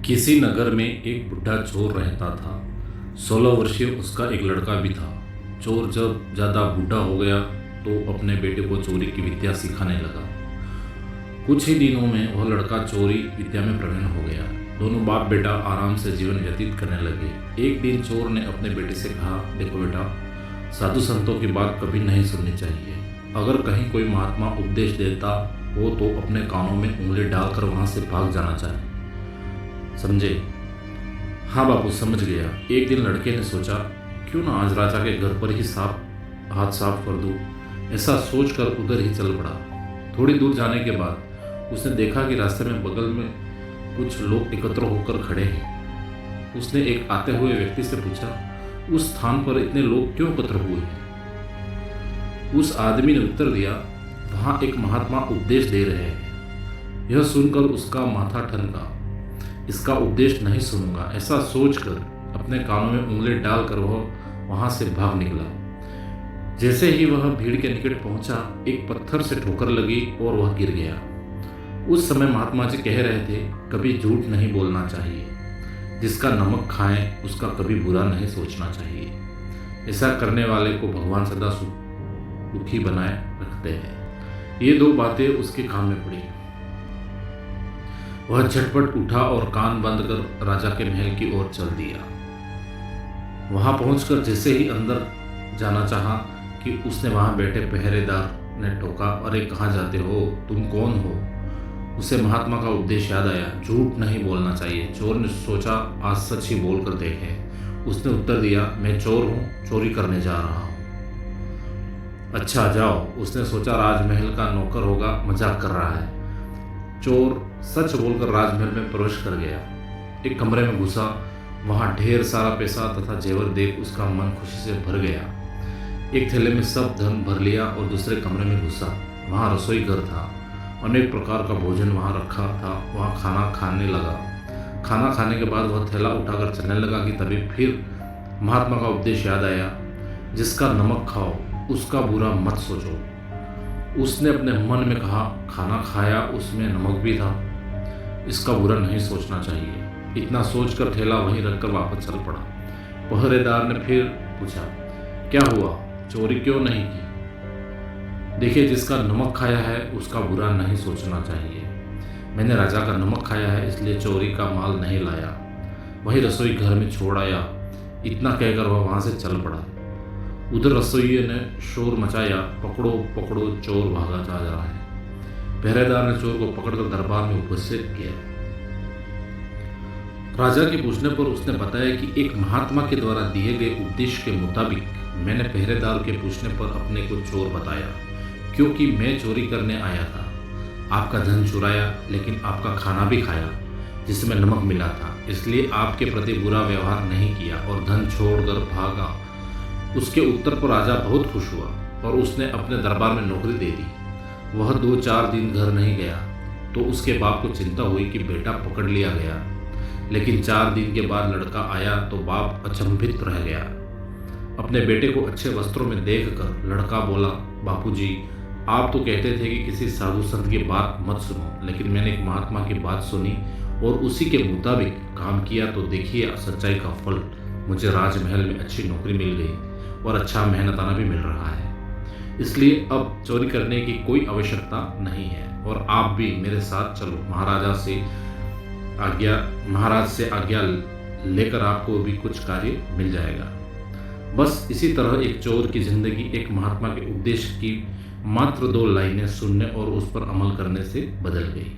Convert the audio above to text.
किसी नगर में एक बुढ़ा चोर रहता था। 16 वर्षीय उसका एक लड़का भी था। चोर जब ज़्यादा बूढ़ा हो गया तो अपने बेटे को चोरी की विद्या सिखाने लगा। कुछ ही दिनों में वह लड़का चोरी विद्या में प्रवीण हो गया। दोनों बाप बेटा आराम से जीवन व्यतीत करने लगे। एक दिन चोर ने अपने बेटे से कहा, देखो बेटा, साधु संतों की बात कभी नहीं सुननी चाहिए। अगर कहीं कोई महात्मा उपदेश देता हो तो अपने कानों में उंगली डालकर वहाँ से भाग जाना चाहिए। समझे? हाँ बापू, समझ गया। एक दिन लड़के ने सोचा, क्यों ना आज राजा के घर पर ही हाथ साफ कर दूं। ऐसा सोचकर उधर ही चल पड़ा। थोड़ी दूर जाने के बाद उसने देखा कि रास्ते में बगल में कुछ लोग एकत्र होकर खड़े हैं। उसने एक आते हुए व्यक्ति से पूछा, उस स्थान पर इतने लोग क्यों एकत्र हुए हैं? उस आदमी ने उत्तर दिया, वहाँ एक महात्मा उपदेश दे रहे हैं। यह सुनकर उसका माथा ठनका। इसका उपदेश नहीं सुनूंगा, ऐसा सोचकर अपने कानों में उंगली डालकर वह वहां से भाग निकला। जैसे ही वह भीड़ के निकट पहुंचा, एक पत्थर से ठोकर लगी और वह गिर गया। उस समय महात्मा जी कह रहे थे, कभी झूठ नहीं बोलना चाहिए। जिसका नमक खाएं उसका कभी बुरा नहीं सोचना चाहिए। ऐसा करने वाले को भगवान सदा दुखी बनाए रखते हैं। ये दो बातें उसके कान में पड़ी। वह झटपट उठा और कान बंद कर राजा के महल की ओर चल दिया। वहां पहुंचकर जैसे ही अंदर जाना चाहा कि उसने वहां बैठे पहरेदार ने टोका, अरे कहाँ जाते हो, तुम कौन हो? उसे महात्मा का उपदेश याद आया, झूठ नहीं बोलना चाहिए। चोर ने सोचा, आज सच ही बोल कर देखे। उसने उत्तर दिया, मैं चोर हूँ, चोरी करने जा रहा हूँ। अच्छा जाओ। उसने सोचा, राजमहल का नौकर होगा, मजाक कर रहा है। चोर सच बोलकर राजमहल में प्रवेश कर गया। एक कमरे में घुसा। वहां ढेर सारा पैसा तथा जेवर देख उसका मन खुशी से भर गया। एक थैले में सब धन भर लिया और दूसरे कमरे में घुसा। वहां रसोई घर था। अनेक प्रकार का भोजन वहां रखा था। वहां खाना खाने लगा। खाना खाने के बाद वह थैला उठाकर चलने लगा कि तभी फिर महात्मा का उपदेश याद आया, जिसका नमक खाओ उसका बुरा मत सोचो। उसने अपने मन में कहा, खाना खाया उसमें नमक भी था, इसका बुरा नहीं सोचना चाहिए। इतना सोचकर थैला वहीं रखकर वापस चल पड़ा। पहरेदार ने फिर पूछा, क्या हुआ, चोरी क्यों नहीं की? देखिए, जिसका नमक खाया है उसका बुरा नहीं सोचना चाहिए। मैंने राजा का नमक खाया है, इसलिए चोरी का माल नहीं लाया, वही रसोई घर में छोड़ आया। इतना कहकर वह वहां से चल पड़ा। उधर रसोइये ने शोर मचाया, पकड़ो पकड़ो, चोर भागा जा रहा है। पहरेदार ने चोर को पकड़कर दरबार में उपस्थित किया। राजा के पूछने पर उसने बताया कि एक महात्मा के द्वारा दिए गए उपदेश के मुताबिक मैंने पहरेदार के पूछने पर अपने को चोर बताया, क्योंकि मैं चोरी करने आया था। आपका धन चुराया, लेकिन आपका खाना भी खाया जिसमें नमक मिला था, इसलिए आपके प्रति बुरा व्यवहार नहीं किया और धन छोड़कर भागा। उसके उत्तर पर राजा बहुत खुश हुआ और उसने अपने दरबार में नौकरी दे दी। वह 2-4 दिन घर नहीं गया तो उसके बाप को चिंता हुई कि बेटा पकड़ लिया गया। लेकिन 4 दिन के बाद लड़का आया तो बाप अचंभित रह गया। अपने बेटे को अच्छे वस्त्रों में देखकर लड़का बोला, बापूजी, आप तो कहते थे कि किसी साधु संत की बात मत सुनो, लेकिन मैंने एक महात्मा की बात सुनी और उसी के मुताबिक काम किया, तो देखिए सच्चाई का फल। मुझे राजमहल में अच्छी नौकरी मिल गई और अच्छा मेहनताना भी मिल रहा है। इसलिए अब चोरी करने की कोई आवश्यकता नहीं है और आप भी मेरे साथ चलो। महाराज से आज्ञा लेकर आपको भी कुछ कार्य मिल जाएगा। बस इसी तरह एक चोर की जिंदगी एक महात्मा के उपदेश की मात्र 2 लाइनें सुनने और उस पर अमल करने से बदल गई।